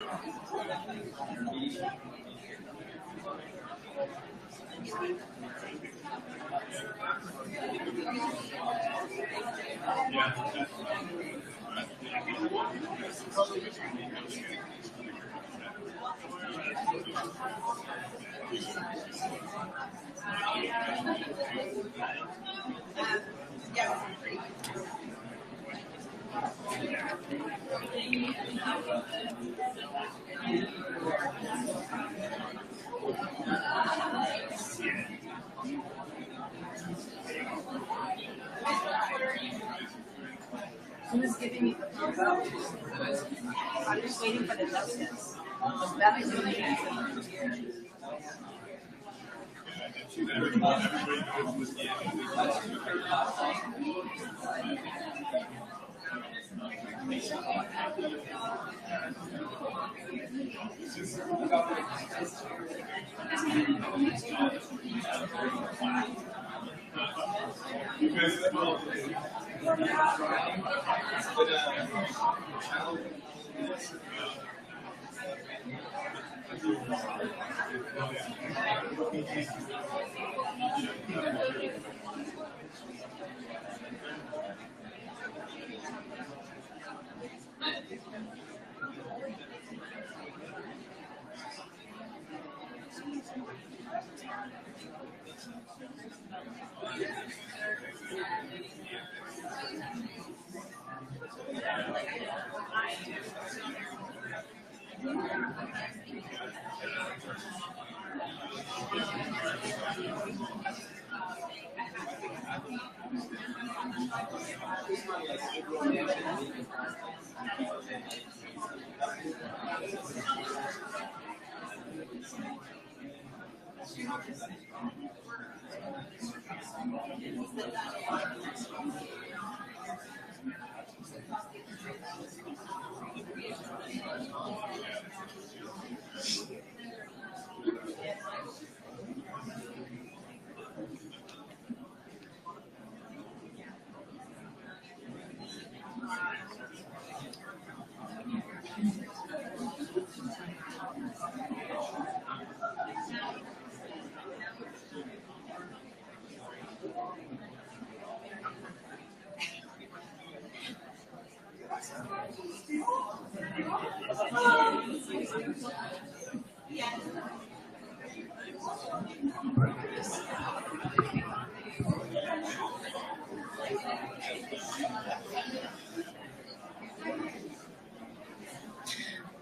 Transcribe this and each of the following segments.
Who's giving me the photo? I'm just waiting for the justice. That is really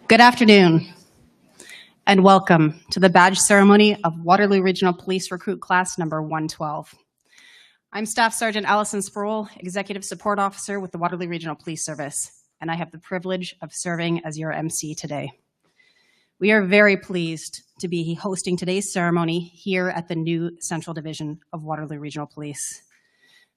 Good afternoon, and welcome to the badge ceremony of Waterloo Regional Police Recruit Class number 112. I'm Staff Sergeant Allison Sproul, Executive Support Officer with the Waterloo Regional Police Service, and I have the privilege of serving as your MC today. We are very pleased to be hosting today's ceremony here at the new Central Division of Waterloo Regional Police.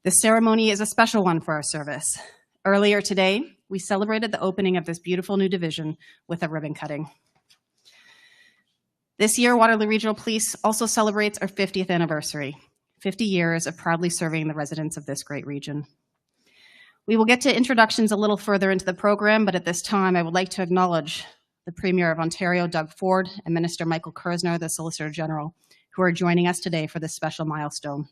This ceremony is a special one for our service. Earlier today, we celebrated the opening of this beautiful new division with a ribbon cutting. This year, Waterloo Regional Police also celebrates our 50th anniversary, 50 years of proudly serving the residents of this great region. We will get to introductions a little further into the program, but at this time, I would like to acknowledge the Premier of Ontario, Doug Ford, and Minister Michael Kersner, the Solicitor General, who are joining us today for this special milestone.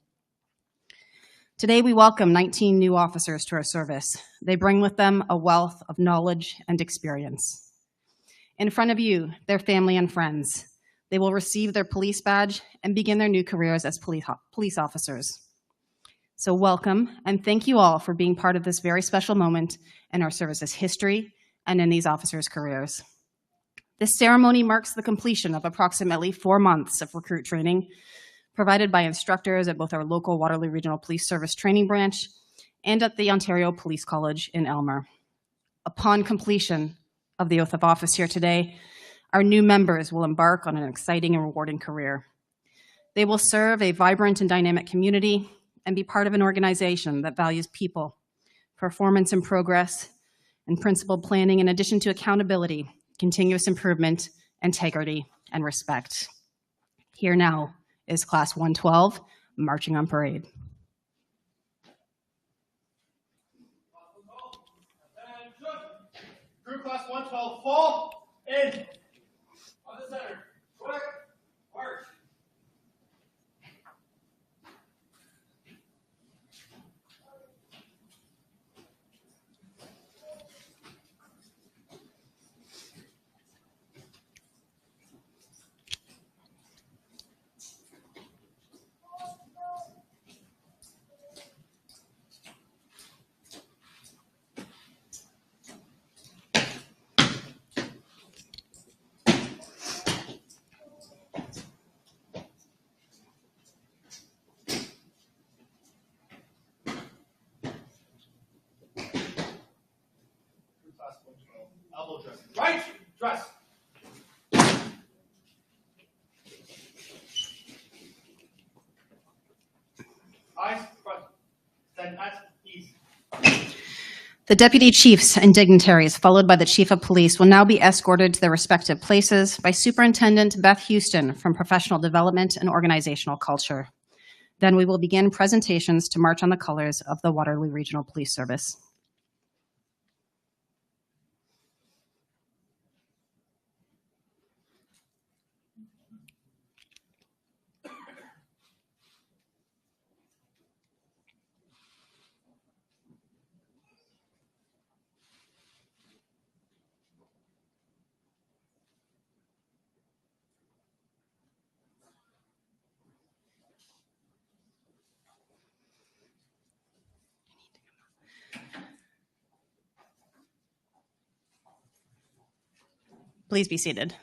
Today, we welcome 19 new officers to our service. They bring with them a wealth of knowledge and experience. In front of you, their family and friends. They will receive their police badge and begin their new careers as police officers. So welcome, and thank you all for being part of this very special moment in our service's history and in these officers' careers. This ceremony marks the completion of approximately 4 months of recruit training provided by instructors at both our local Waterloo Regional Police Service training branch and at the Ontario Police College in Aylmer. Upon completion of the oath of office here today, our new members will embark on an exciting and rewarding career. They will serve a vibrant and dynamic community and be part of an organization that values people, performance and progress, and principled planning, in addition to accountability, continuous improvement, integrity, and respect. Here now is Class 112, marching on parade. Crew Class 112, fall In. On the center. Quick. March. Elbow dress. Right. Dress. Eyes front. Then at ease. The deputy chiefs and dignitaries, followed by the chief of police, will now be escorted to their respective places by Superintendent Beth Houston from Professional Development and Organizational Culture. Then we will begin presentations to march on the colors of the Waterloo Regional Police Service. Please be seated.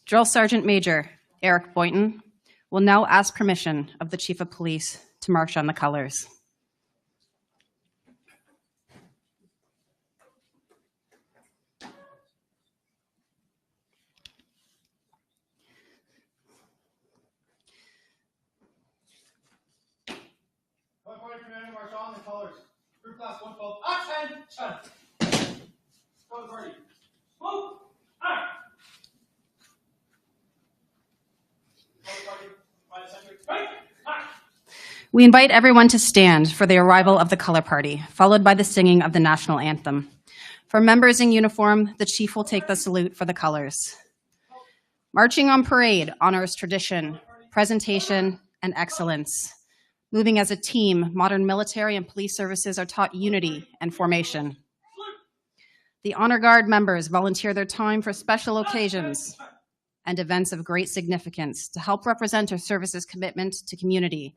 Drill Sergeant Major Eric Boynton will now ask permission of the Chief of Police to march on the colors. Commander, march on the colors. Group class 112. Action! Color party. Move! Color party. By the center. Right! We invite everyone to stand for the arrival of the color party, followed by the singing of the national anthem. For members in uniform, the chief will take the salute for the colors. Marching on parade honors tradition, presentation, and excellence. Moving as a team, modern military and police services are taught unity and formation. The Honor Guard members volunteer their time for special occasions and events of great significance to help represent our service's commitment to community,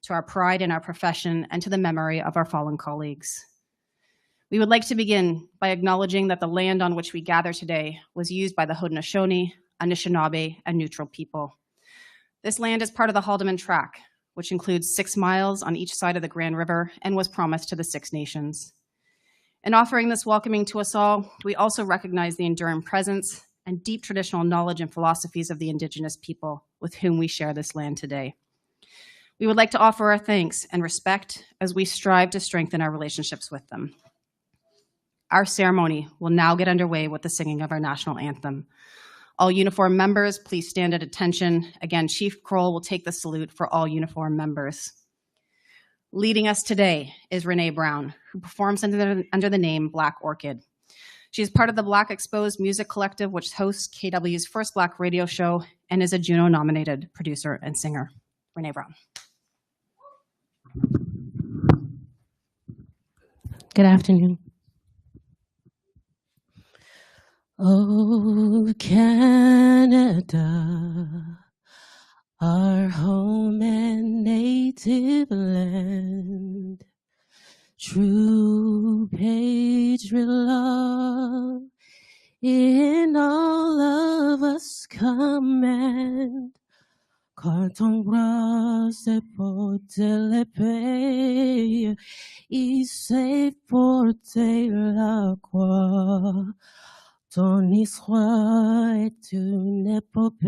to our pride in our profession, and to the memory of our fallen colleagues. We would like to begin by acknowledging that the land on which we gather today was used by the Haudenosaunee, Anishinaabe, and Neutral people. This land is part of the Haldimand Tract, which includes 6 miles on each side of the Grand River and was promised to the Six Nations. In offering this welcoming to us all, we also recognize the enduring presence and deep traditional knowledge and philosophies of the Indigenous people with whom we share this land today. We would like to offer our thanks and respect as we strive to strengthen our relationships with them. Our ceremony will now get underway with the singing of our national anthem. All uniform members, please stand at attention. Again, Chief Kroll will take the salute for all uniform members. Leading us today is Renee Brown, who performs under the name Black Orchid. She is part of the Black Exposed Music Collective, which hosts KW's first Black radio show and is a Juno-nominated producer and singer. Renee Brown. Good afternoon. Oh, Canada, our home and native land, true patriot love in all of us command. Car ton bras c'est porter l'épée, il sait porter la croix. Ton histoire est une épopée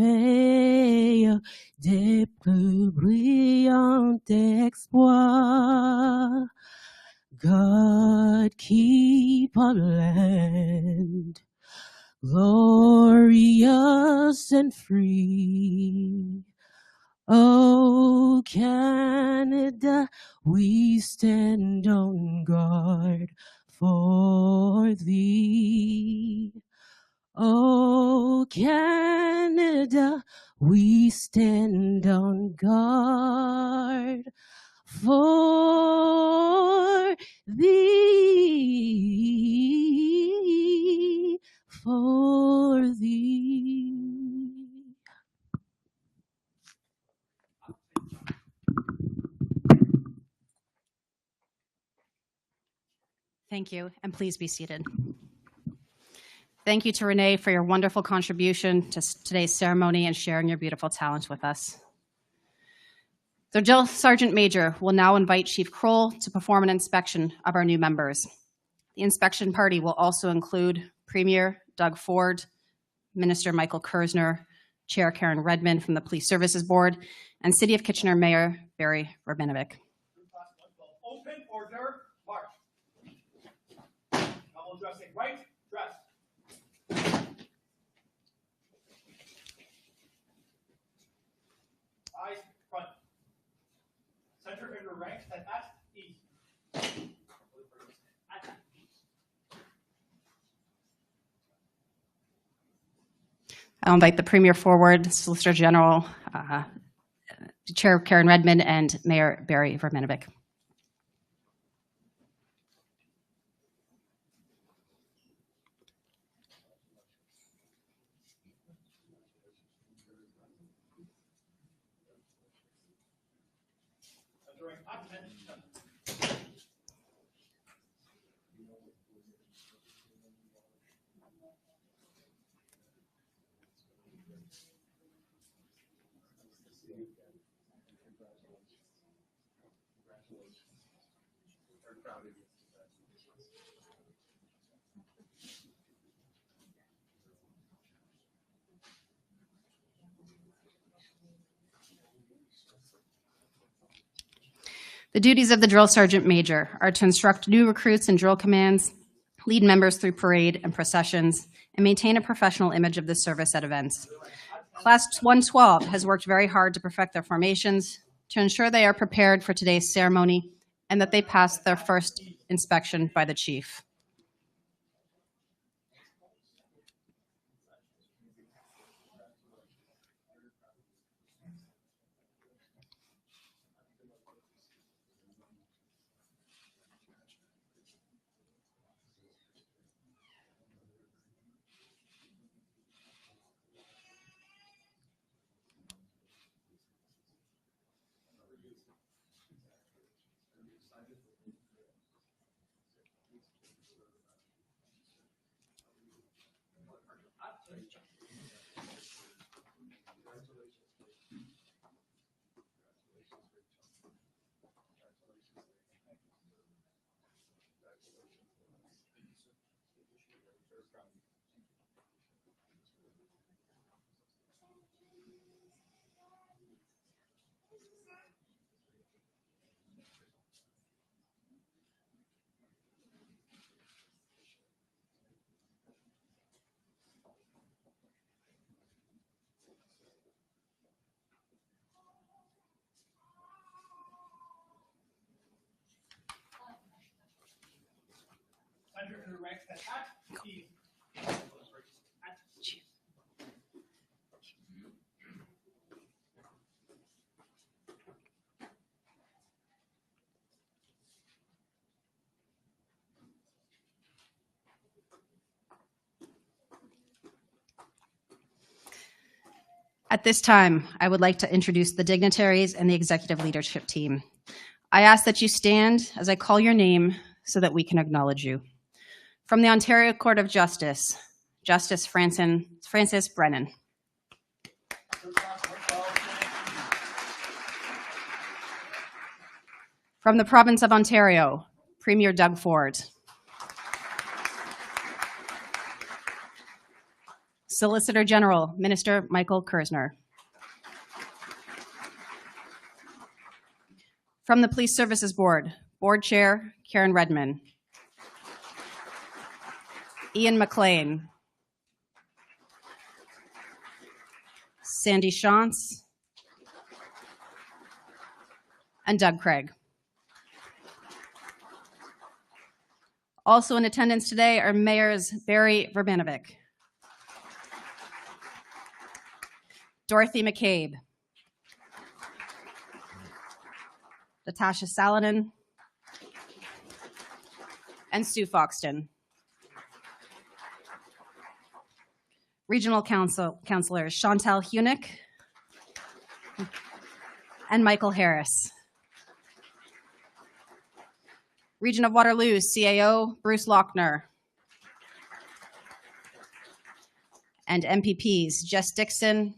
des plus brillants exploits. God keep our land glorious and free. Oh, Canada, we stand on guard for thee. O Canada, we stand on guard for thee, for thee. Thank you, and please be seated. Thank you to Renee for your wonderful contribution to today's ceremony and sharing your beautiful talent with us. The Drill Sergeant Major will now invite Chief Kroll to perform an inspection of our new members. The inspection party will also include Premier Doug Ford, Minister Michael Kersner, Chair Karen Redmond from the Police Services Board, and City of Kitchener Mayor Barry Rabinovic. Open order, march. Double dressing right, dress. Eyes front. Center in your ranks and at ease. I'll invite the Premier forward, Solicitor General, Chair Karen Redmond, and Mayor Barry Rabinovic. Entering attention. The duties of the Drill Sergeant Major are to instruct new recruits in drill commands, lead members through parade and processions, and maintain a professional image of the service at events. Class 112 has worked very hard to perfect their formations, to ensure they are prepared for today's ceremony, and that they pass their first inspection by the Chief. Center in your ranks and at ease. At this time, I would like to introduce the dignitaries and the executive leadership team. I ask that you stand as I call your name so that we can acknowledge you. From the Ontario Court of Justice, Justice Francis Brennan. From the Province of Ontario, Premier Doug Ford. Solicitor General, Minister Michael Kersner. From the Police Services Board, Board Chair Karen Redmond. Ian McLean. Sandy Shantz. And Doug Craig. Also in attendance today are Mayors Barry Verbanovic, Dorothy McCabe, Natasha Saladin, and Sue Foxton. Regional Councilors Chantel Hunick and Michael Harris. Region of Waterloo CAO Bruce Lochner. And MPPs Jess Dixon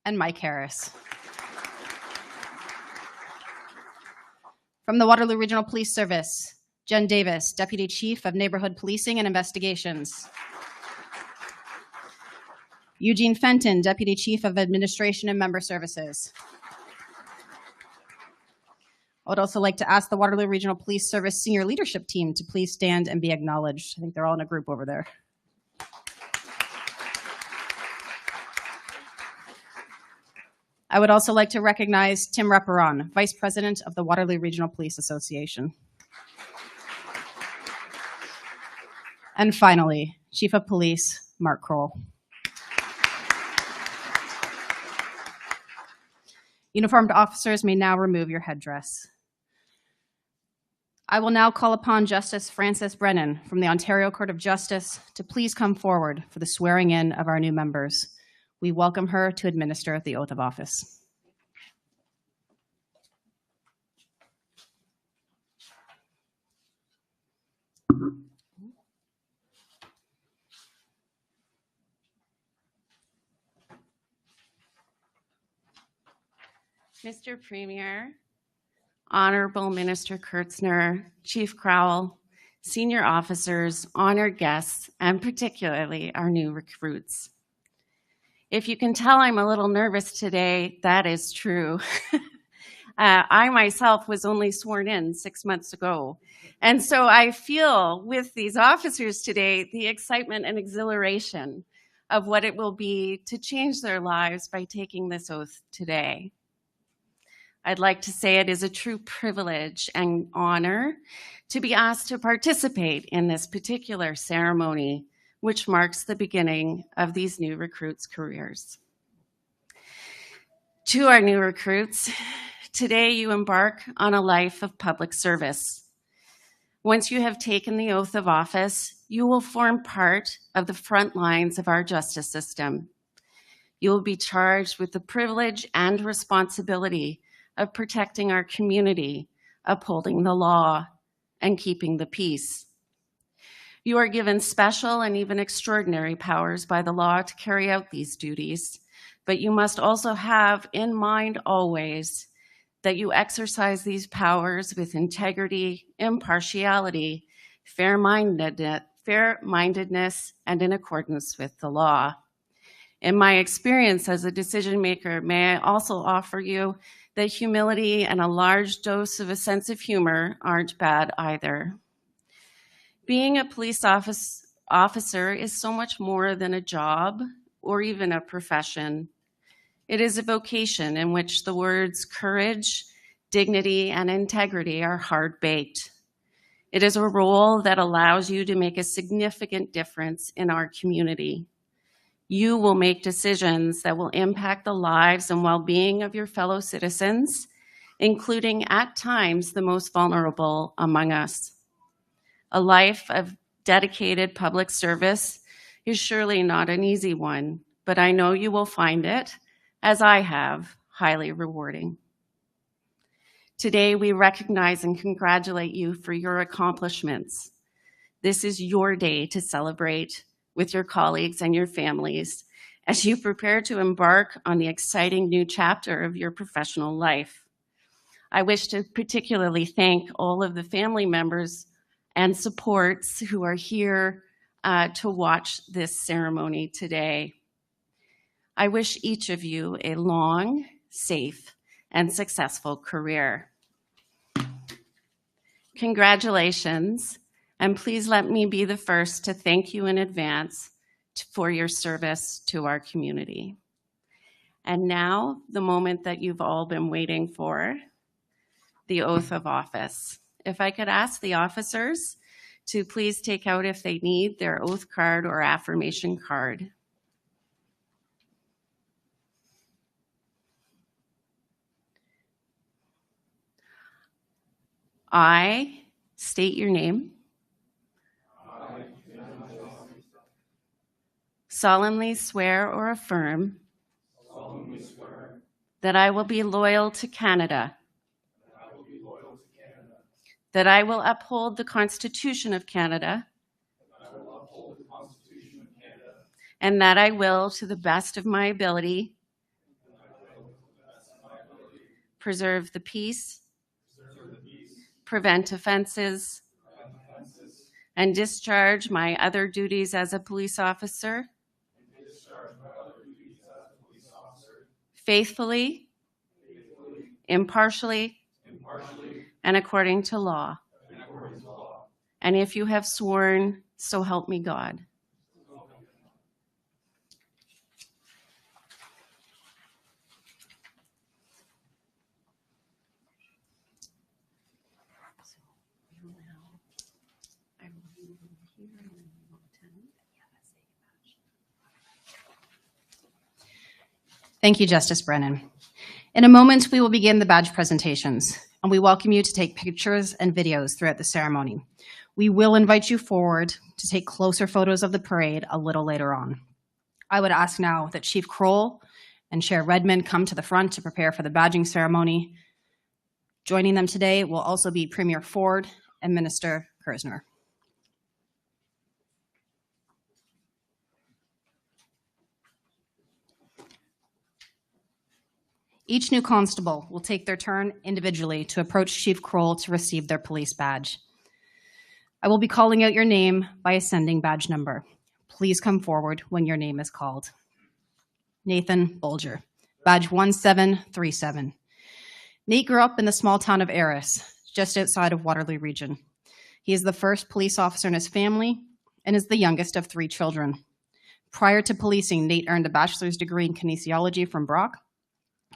and Mike Harris. From the Waterloo Regional Police Service, Jen Davis, Deputy Chief of Neighborhood Policing and Investigations. Eugene Fenton, Deputy Chief of Administration and Member Services. I would also like to ask the Waterloo Regional Police Service Senior Leadership Team to please stand and be acknowledged. I think they're all in a group over there. I would also like to recognize Tim Reparon, Vice President of the Waterloo Regional Police Association. And finally, Chief of Police, Mark Kroll. Uniformed officers may now remove your headdress. I will now call upon Justice Frances Brennan from the Ontario Court of Justice to please come forward for the swearing in of our new members. We welcome her to administer the oath of office. Mr. Premier, Honorable Minister Kurtzner, Chief Crowell, senior officers, honored guests, and particularly our new recruits. If you can tell I'm a little nervous today, that is true. I myself was only sworn in 6 months ago. And so I feel with these officers today, the excitement and exhilaration of what it will be to change their lives by taking this oath today. I'd like to say it is a true privilege and honor to be asked to participate in this particular ceremony, which marks the beginning of these new recruits' careers. To our new recruits, today you embark on a life of public service. Once you have taken the oath of office, you will form part of the front lines of our justice system. You will be charged with the privilege and responsibility of protecting our community, upholding the law, and keeping the peace. You are given special and even extraordinary powers by the law to carry out these duties, but you must also have in mind always that you exercise these powers with integrity, impartiality, fair-mindedness, and in accordance with the law. In my experience as a decision maker, may I also offer you that humility and a large dose of a sense of humor aren't bad either. Being a police officer is so much more than a job or even a profession. It is a vocation in which the words courage, dignity, and integrity are hard-baked. It is a role that allows you to make a significant difference in our community. You will make decisions that will impact the lives and well-being of your fellow citizens, including at times the most vulnerable among us. A life of dedicated public service is surely not an easy one, but I know you will find it, as I have, highly rewarding. Today, we recognize and congratulate you for your accomplishments. This is your day to celebrate with your colleagues and your families as you prepare to embark on the exciting new chapter of your professional life. I wish to particularly thank all of the family members and supports who are here to watch this ceremony today. I wish each of you a long, safe, and successful career. Congratulations. And please let me be the first to thank you in advance for your service to our community. And now, the moment that you've all been waiting for, the oath of office. If I could ask the officers to please take out, if they need, their oath card or affirmation card. I state your name. Solemnly swear or affirm that I will be loyal to Canada, that I will uphold the Constitution of Canada, and that I will, to the best of my ability, preserve the peace, prevent offenses, and discharge my other duties as a police officer faithfully, impartially, and according to law. And if you have sworn, so help me God. Thank you, Justice Brennan. In a moment, we will begin the badge presentations, and we welcome you to take pictures and videos throughout the ceremony. We will invite you forward to take closer photos of the parade a little later on. I would ask now that Chief Kroll and Chair Redmond come to the front to prepare for the badging ceremony. Joining them today will also be Premier Ford and Minister Kersner. Each new constable will take their turn individually to approach Chief Kroll to receive their police badge. I will be calling out your name by ascending badge number. Please come forward when your name is called. Nathan Bolger, badge 1737. Nate grew up in the small town of Eris, just outside of Waterloo Region. He is the first police officer in his family and is the youngest of 3 children. Prior to policing, Nate earned a bachelor's degree in kinesiology from Brock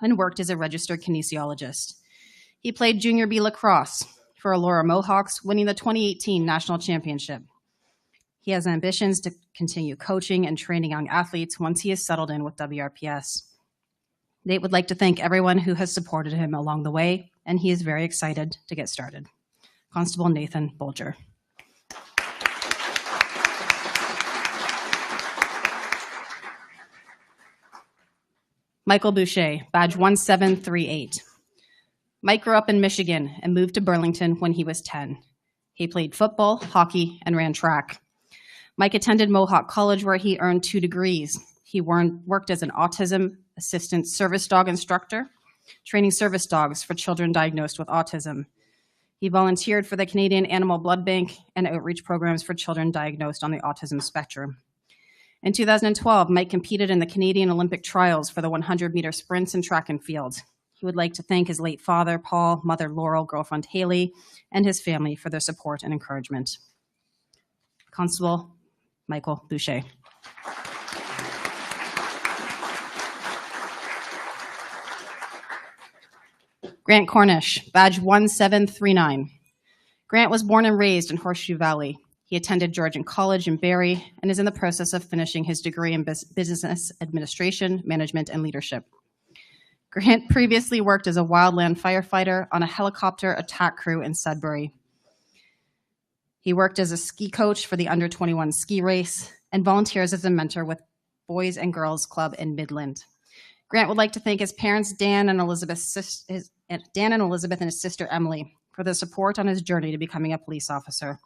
and worked as a registered kinesiologist. He played Junior B lacrosse for Allura Mohawks, winning the 2018 national championship. He has ambitions to continue coaching and training young athletes once he is settled in with WRPS. Nate would like to thank everyone who has supported him along the way, and he is very excited to get started. Constable Nathan Bolger. Michael Boucher, badge 1738. Mike grew up in Michigan and moved to Burlington when he was 10. He played football, hockey, and ran track. Mike attended Mohawk College where he earned 2 degrees. He worked as an autism assistant service dog instructor, training service dogs for children diagnosed with autism. He volunteered for the Canadian Animal Blood Bank and outreach programs for children diagnosed on the autism spectrum. In 2012, Mike competed in the Canadian Olympic trials for the 100-meter sprints and track and field. He would like to thank his late father, Paul, mother, Laurel, girlfriend, Haley, and his family for their support and encouragement. Constable Michael Boucher. Grant Cornish, badge 1739. Grant was born and raised in Horseshoe Valley. He attended Georgian College in Barrie and is in the process of finishing his degree in business administration, management, and leadership. Grant previously worked as a wildland firefighter on a helicopter attack crew in Sudbury. He worked as a ski coach for the under-21 ski race and volunteers as a mentor with Boys and Girls Club in Midland. Grant would like to thank his parents, Dan and Elizabeth and his sister, Emily, for their support on his journey to becoming a police officer.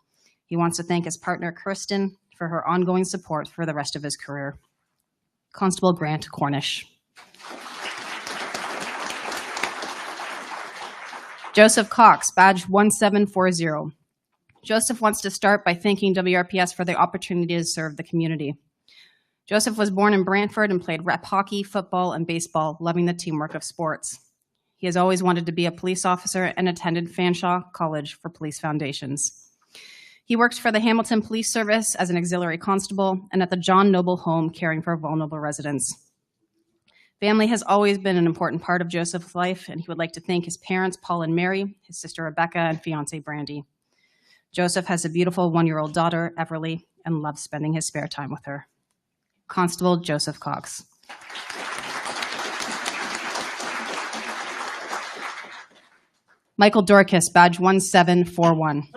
He wants to thank his partner, Kirsten, for her ongoing support for the rest of his career. Constable Grant Cornish. Joseph Cox, badge 1740. Joseph wants to start by thanking WRPS for the opportunity to serve the community. Joseph was born in Brantford and played rep hockey, football, and baseball, loving the teamwork of sports. He has always wanted to be a police officer and attended Fanshawe College for Police Foundations. He worked for the Hamilton Police Service as an auxiliary constable and at the John Noble Home caring for vulnerable residents. Family has always been an important part of Joseph's life, and he would like to thank his parents, Paul and Mary, his sister Rebecca, and fiancée Brandy. Joseph has a beautiful 1-year-old daughter, Everly, and loves spending his spare time with her. Constable Joseph Cox. Michael Dorcas, badge 1741.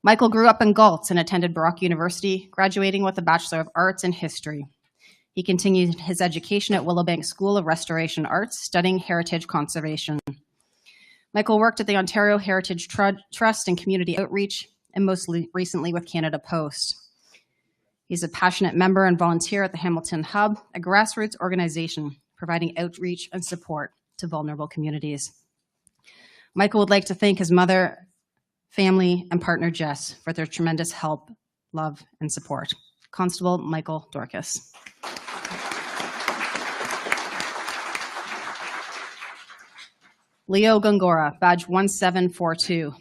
Michael grew up in Galt and attended Baruch University, graduating with a Bachelor of Arts in History. He continued his education at Willowbank School of Restoration Arts, studying heritage conservation. Michael worked at the Ontario Heritage Trust and community outreach, and most recently with Canada Post. He's a passionate member and volunteer at the Hamilton Hub, a grassroots organization providing outreach and support to vulnerable communities. Michael would like to thank his mother, family, and partner Jess for their tremendous help, love, and support. Constable Michael Dorcas. Leo Gongora, badge 1742.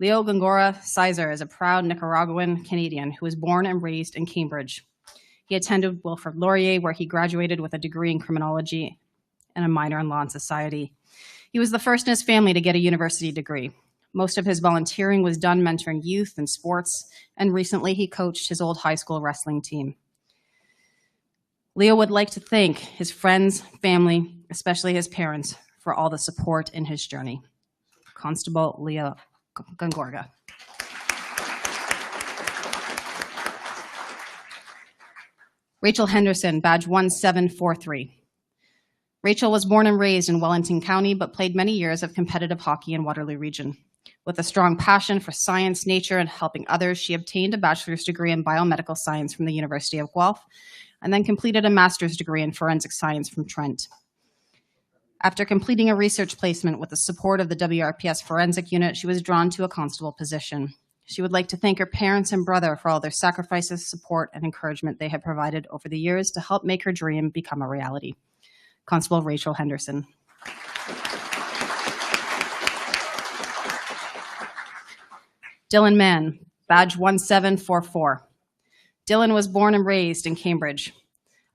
Leo Gongora Sizer is a proud Nicaraguan Canadian who was born and raised in Cambridge. He attended Wilfrid Laurier, where he graduated with a degree in criminology and a minor in law and society. He was the first in his family to get a university degree. Most of his volunteering was done mentoring youth in sports, and recently he coached his old high school wrestling team. Leo would like to thank his friends, family, especially his parents, for all the support in his journey. Constable Leo Gongorga. Rachel Henderson, badge 1743. Rachel was born and raised in Wellington County, but played many years of competitive hockey in Waterloo Region. With a strong passion for science, nature, and helping others, she obtained a bachelor's degree in biomedical science from the University of Guelph, and then completed a master's degree in forensic science from Trent. After completing a research placement with the support of the WRPS forensic unit, she was drawn to a constable position. She would like to thank her parents and brother for all their sacrifices, support, and encouragement they have provided over the years to help make her dream become a reality. Constable Rachel Henderson. Dylan Mann, badge 1744. Dylan was born and raised in Cambridge.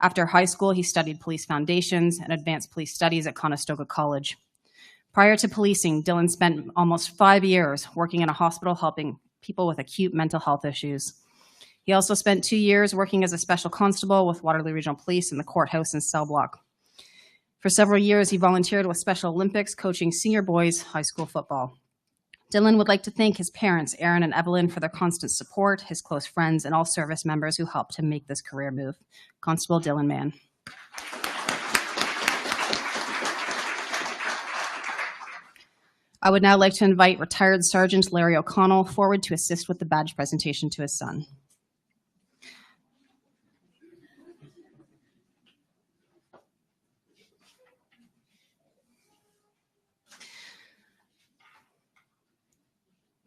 After high school, he studied police foundations and advanced police studies at Conestoga College. Prior to policing, Dylan spent almost 5 years working in a hospital helping people with acute mental health issues. He also spent 2 years working as a special constable with Waterloo Regional Police in the courthouse and cell block. For several years, he volunteered with Special Olympics, coaching senior boys high school football. Dylan would like to thank his parents, Aaron and Evelyn, for their constant support, his close friends, and all service members who helped him make this career move. Constable Dylan Mann. I would now like to invite retired Sergeant Larry O'Connell forward to assist with the badge presentation to his son.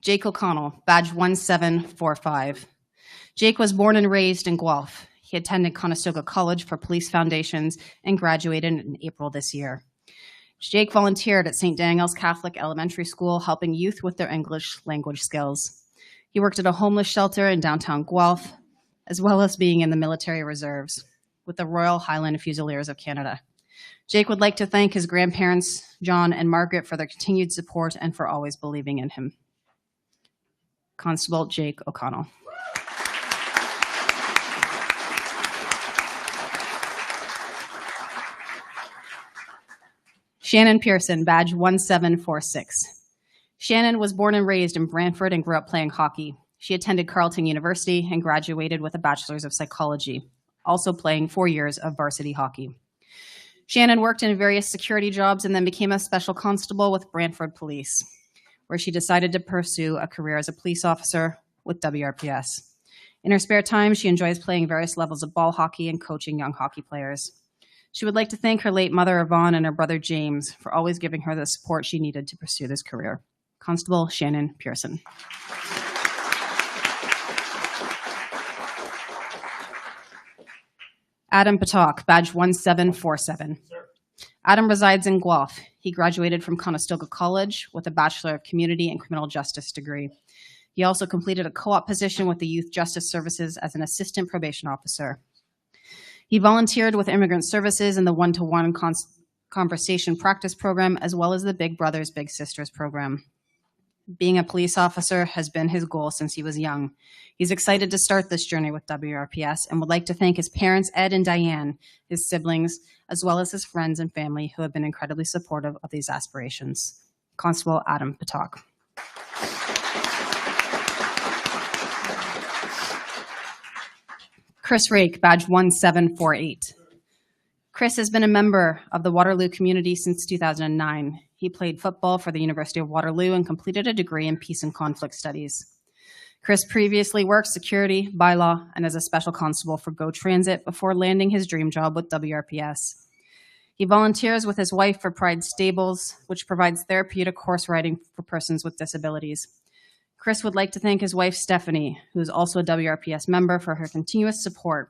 Jake O'Connell, badge 1745. Jake was born and raised in Guelph. He attended Conestoga College for Police Foundations and graduated in April this year. Jake volunteered at St. Daniel's Catholic Elementary School, helping youth with their English language skills. He worked at a homeless shelter in downtown Guelph, as well as being in the military reserves with the Royal Highland Fusiliers of Canada. Jake would like to thank his grandparents, John and Margaret, for their continued support and for always believing in him. Constable Jake O'Connell. Shannon Pearson, badge 1746. Shannon was born and raised in Brantford and grew up playing hockey. She attended Carleton University and graduated with a bachelor's of psychology, also playing 4 years of varsity hockey. Shannon worked in various security jobs and then became a special constable with Brantford Police, where she decided to pursue a career as a police officer with WRPS. In her spare time, she enjoys playing various levels of ball hockey and coaching young hockey players. She would like to thank her late mother, Yvonne, and her brother, James, for always giving her the support she needed to pursue this career. Constable Shannon Pearson. Adam Patak, badge 1747. Adam resides in Guelph. He graduated from Conestoga College with a Bachelor of Community and Criminal Justice degree. He also completed a co-op position with the Youth Justice Services as an assistant probation officer. He volunteered with Immigrant Services in the one-to-one conversation practice program, as well as the Big Brothers Big Sisters program. Being a police officer has been his goal since he was young. He's excited to start this journey with WRPS and would like to thank his parents, Ed and Diane, his siblings, as well as his friends and family who have been incredibly supportive of these aspirations. Constable Adam Patak. Chris Rake, badge 1748. Chris has been a member of the Waterloo community since 2009. He played football for the University of Waterloo and completed a degree in peace and conflict studies. Chris previously worked security, bylaw, and as a special constable for GO Transit before landing his dream job with WRPS. He volunteers with his wife for Pride Stables, which provides therapeutic horse riding for persons with disabilities. Chris would like to thank his wife, Stephanie, who is also a WRPS member, for her continuous support.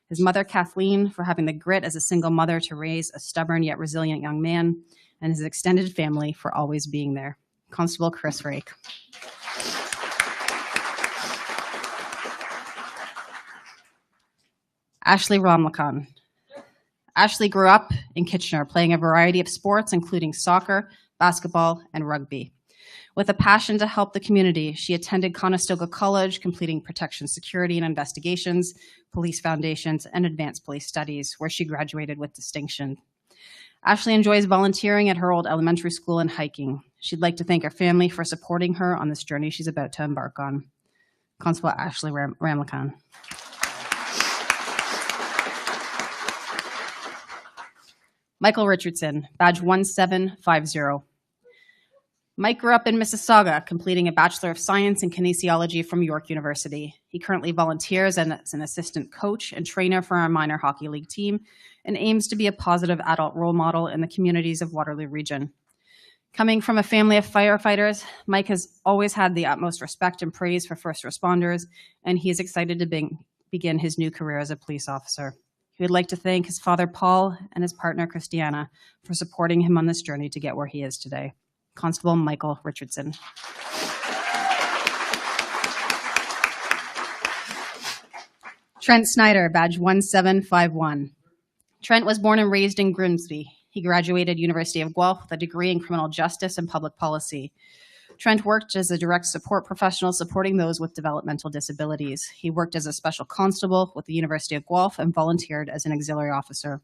His mother, Kathleen, for having the grit as a single mother to raise a stubborn yet resilient young man, and his extended family for always being there. Constable Chris Rake. Ashley Ramlakan. Ashley grew up in Kitchener, playing a variety of sports, including soccer, basketball, and rugby. With a passion to help the community, she attended Conestoga College, completing protection, security, and investigations, police foundations, and advanced police studies, where she graduated with distinction. Ashley enjoys volunteering at her old elementary school and hiking. She'd like to thank her family for supporting her on this journey she's about to embark on. Constable Ashley Ramlakan. Michael Richardson, badge 1750. Mike grew up in Mississauga, completing a Bachelor of Science in Kinesiology from York University. He currently volunteers as an assistant coach and trainer for our minor hockey league team and aims to be a positive adult role model in the communities of Waterloo Region. Coming from a family of firefighters, Mike has always had the utmost respect and praise for first responders, and he is excited to begin his new career as a police officer. He would like to thank his father, Paul, and his partner, Christiana, for supporting him on this journey to get where he is today. Constable Michael Richardson. Trent Snyder, badge 1751. Trent was born and raised in Grimsby. He graduated University of Guelph with a degree in criminal justice and public policy. Trent worked as a direct support professional supporting those with developmental disabilities. He worked as a special constable with the University of Guelph and volunteered as an auxiliary officer.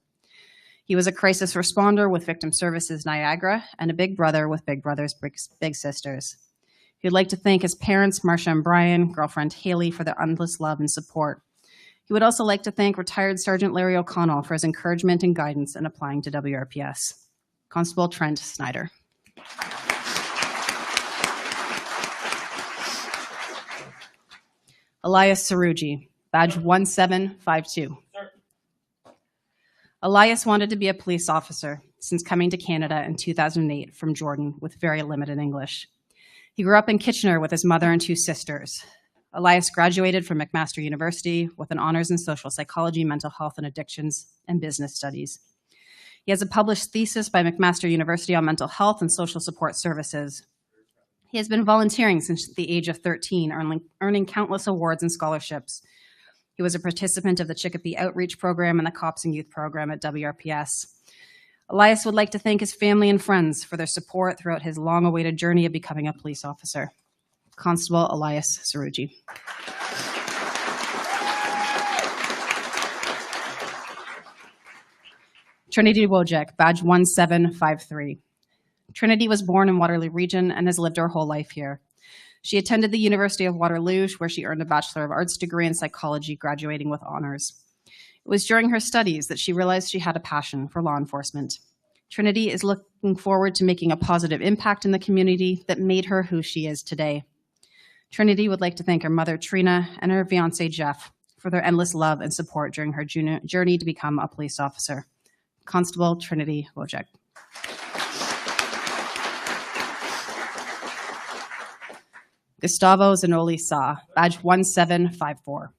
He was a crisis responder with Victim Services Niagara and a big brother with Big Brothers Big Sisters. He would like to thank his parents, Marcia and Brian, girlfriend Haley, for their endless love and support. He would also like to thank retired Sergeant Larry O'Connell for his encouragement and guidance in applying to WRPS. Constable Trent Snyder. Elias Saruji, badge 1752. Elias wanted to be a police officer since coming to Canada in 2008 from Jordan with very limited English. He grew up in Kitchener with his mother and two sisters. Elias graduated from McMaster University with an honors in social psychology, mental health and addictions, and business studies. He has a published thesis by McMaster University on mental health and social support services. He has been volunteering since the age of 13, earning countless awards and scholarships. He was a participant of the Chicopee Outreach Program and the Cops and Youth Program at WRPS. Elias would like to thank his family and friends for their support throughout his long-awaited journey of becoming a police officer. Constable Elias Saruji. Trinity Wojcik, badge 1753. Trinity was born in Waterloo Region and has lived her whole life here. She attended the University of Waterloo, where she earned a Bachelor of Arts degree in psychology, graduating with honors. It was during her studies that she realized she had a passion for law enforcement. Trinity is looking forward to making a positive impact in the community that made her who she is today. Trinity would like to thank her mother, Trina, and her fiancé, Jeff, for their endless love and support during her journey to become a police officer. Constable Trinity Wojcik. Gustavo Zanoli Sa, badge 1754.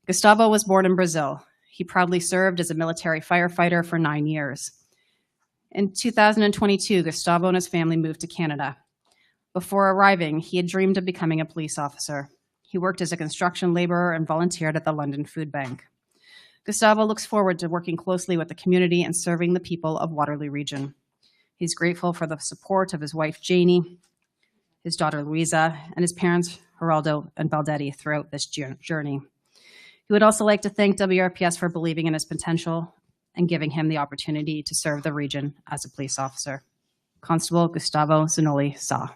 Gustavo was born in Brazil. He proudly served as a military firefighter for 9 years. In 2022, Gustavo and his family moved to Canada. Before arriving, he had dreamed of becoming a police officer. He worked as a construction laborer and volunteered at the London Food Bank. Gustavo looks forward to working closely with the community and serving the people of Waterloo Region. He's grateful for the support of his wife, Janie, his daughter Louisa, and his parents Geraldo and Baldetti throughout this journey. He would also like to thank WRPS for believing in his potential and giving him the opportunity to serve the region as a police officer. Constable Gustavo Zanoli Sa.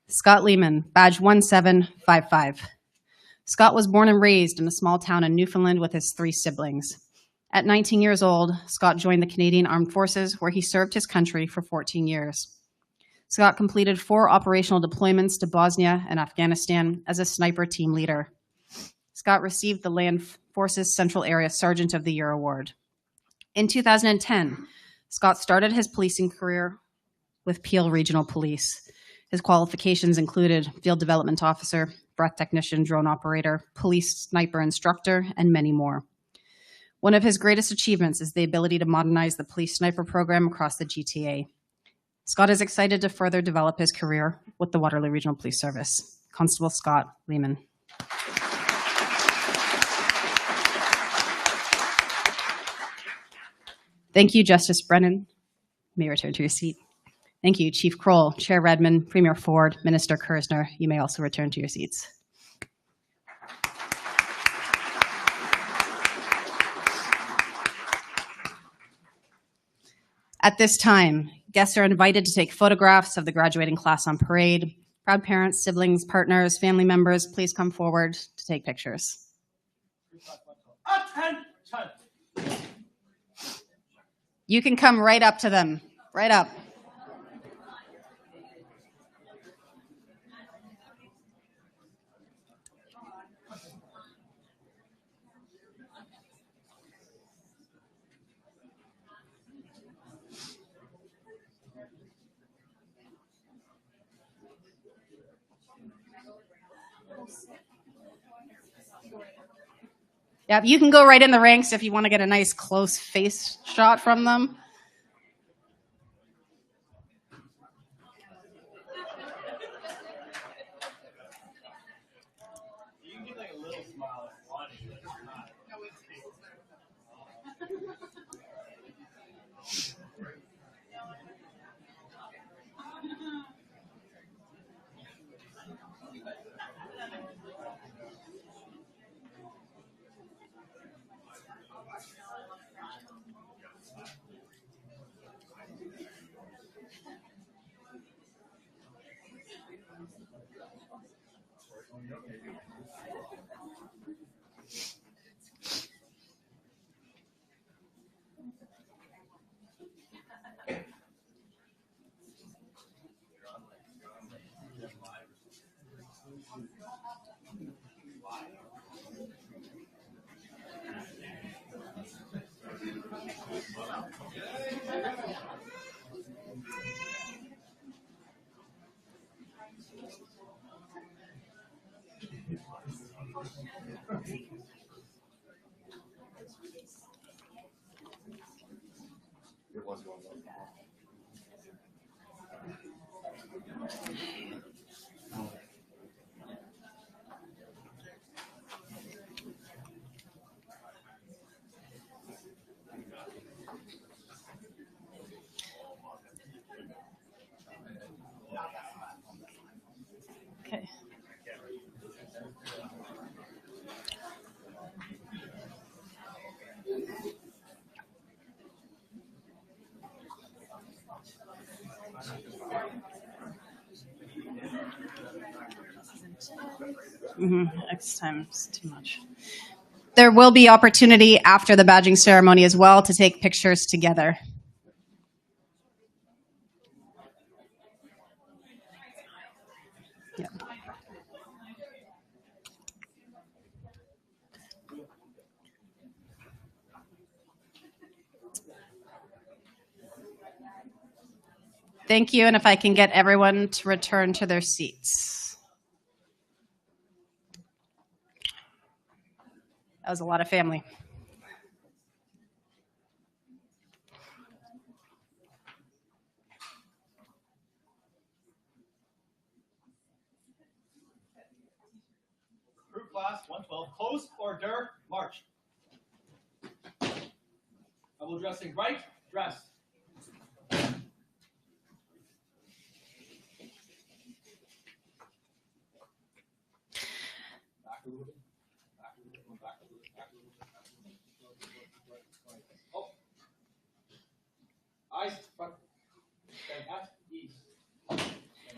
Scott Lehman, badge 1755. Scott was born and raised in a small town in Newfoundland with his 3 siblings. At 19 years old, Scott joined the Canadian Armed Forces, where he served his country for 14 years. Scott completed 4 operational deployments to Bosnia and Afghanistan as a sniper team leader. Scott received the Land Forces Central Area Sergeant of the Year award. In 2010, Scott started his policing career with Peel Regional Police. His qualifications included field development officer, breath technician, drone operator, police sniper instructor, and many more. One of his greatest achievements is the ability to modernize the police sniper program across the GTA. Scott is excited to further develop his career with the Waterloo Regional Police Service. Constable Scott Lehman. Thank you, Justice Brennan. You may return to your seat. Thank you, Chief Kroll, Chair Redmond, Premier Ford, Minister Kersner. You may also return to your seats. At this time, guests are invited to take photographs of the graduating class on parade. Proud parents, siblings, partners, family members, please come forward to take pictures. Attention! You can come right up to them, right up. Yeah, you can go right in the ranks if you want to get a nice close face shot from them. You can give like a little smile if you want to. Okay. Next time is too much. There will be opportunity after the badging ceremony as well to take pictures together. Yeah. Thank you, and if I can get everyone to return to their seats. That was a lot of family. Group class 112, close order, march. Double dressing right, dress. Back a little bit. Back a little bit. Back a little bit. Back a little bit. Back a little bit. Oh. Eyes, front. Stand at ease. Stand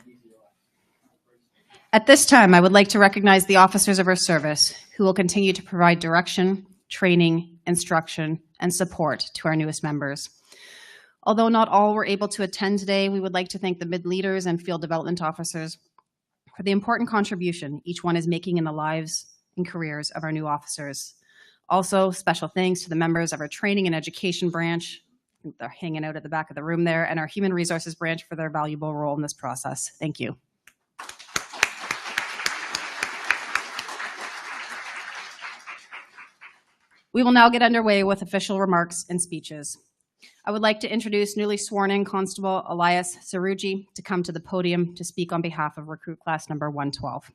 easy, relax. At this time, I would like to recognize the officers of our service who will continue to provide direction, training, instruction, and support to our newest members. Although not all were able to attend today, we would like to thank the mid leaders and field development officers for the important contribution each one is making in the lives and careers of our new officers. Also, special thanks to the members of our training and education branch, they're hanging out at the back of the room there, and our human resources branch for their valuable role in this process. Thank you. We will now get underway with official remarks and speeches. I would like to introduce newly sworn-in Constable Elias Saruji to come to the podium to speak on behalf of recruit class number 112.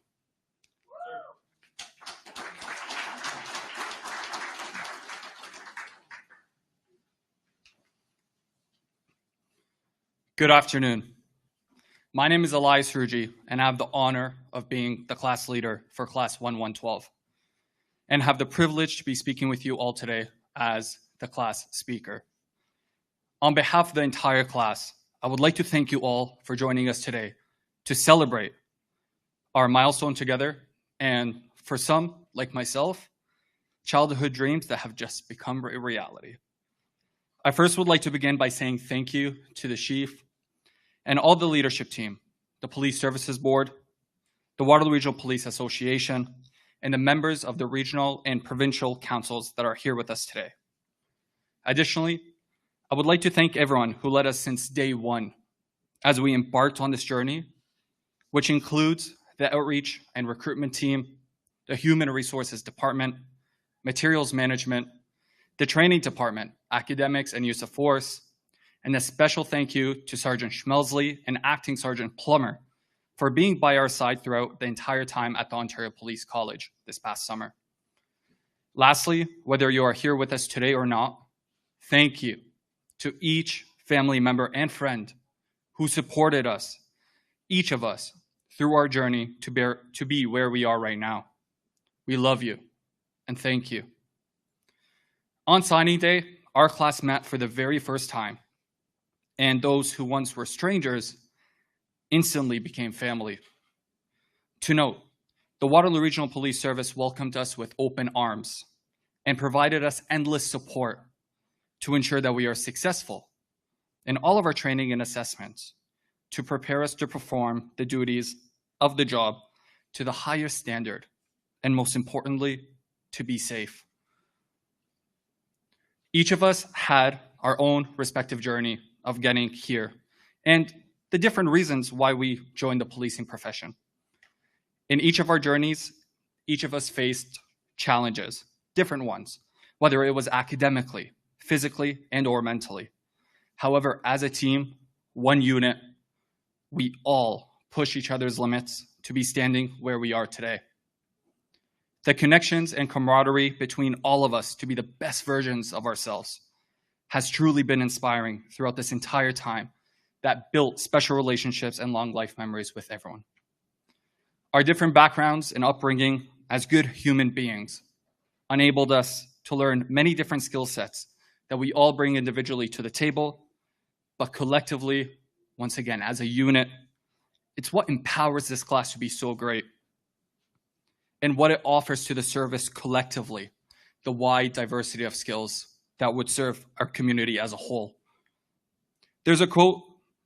Good afternoon. My name is Elias Saruji, and I have the honor of being the class leader for class 1112, and have the privilege to be speaking with you all today as the class speaker. On behalf of the entire class, I would like to thank you all for joining us today to celebrate our milestone together, and for some, like myself, childhood dreams that have just become a reality. I first would like to begin by saying thank you to the chief and all the leadership team, the Police Services Board, the Waterloo Regional Police Association, and the members of the regional and provincial councils that are here with us today. Additionally, I would like to thank everyone who led us since day one as we embarked on this journey, which includes the outreach and recruitment team, the human resources department, materials management, the training department, academics and use of force, and a special thank you to Sergeant Schmelsley and Acting Sergeant Plummer for being by our side throughout the entire time at the Ontario Police College this past summer. Lastly, whether you are here with us today or not, thank you to each family member and friend who supported us, each of us, through our journey to be where we are right now. We love you, and thank you. On signing day, our class met for the very first time, and those who once were strangers instantly became family. To note, the Waterloo Regional Police Service welcomed us with open arms and provided us endless support to ensure that we are successful in all of our training and assessments to prepare us to perform the duties of the job to the highest standard, and most importantly, to be safe. Each of us had our own respective journey of getting here and the different reasons why we joined the policing profession. In each of our journeys, each of us faced challenges, different ones, whether it was academically, physically, and or mentally. However, as a team, one unit, we all push each other's limits to be standing where we are today. The connections and camaraderie between all of us to be the best versions of ourselves has truly been inspiring throughout this entire time that built special relationships and long life memories with everyone. Our different backgrounds and upbringing as good human beings enabled us to learn many different skill sets that we all bring individually to the table, but collectively, once again, as a unit, it's what empowers this class to be so great and what it offers to the service collectively, the wide diversity of skills that would serve our community as a whole. There's a quote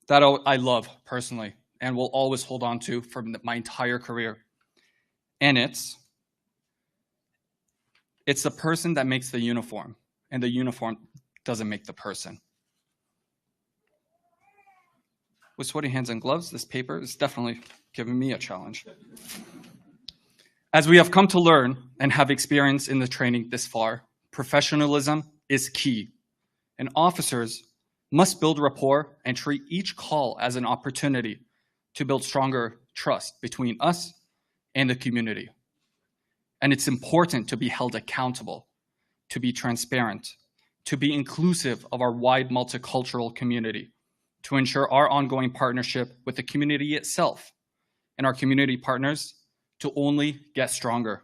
that I love personally and will always hold on to from my entire career. And it's the person that makes the uniform, and the uniform doesn't make the person. With sweaty hands and gloves, this paper is definitely giving me a challenge. As we have come to learn and have experience in the training this far, professionalism is key, and officers must build rapport and treat each call as an opportunity to build stronger trust between us and the community. And it's important to be held accountable, to be transparent, to be inclusive of our wide multicultural community, to ensure our ongoing partnership with the community itself and our community partners to only get stronger.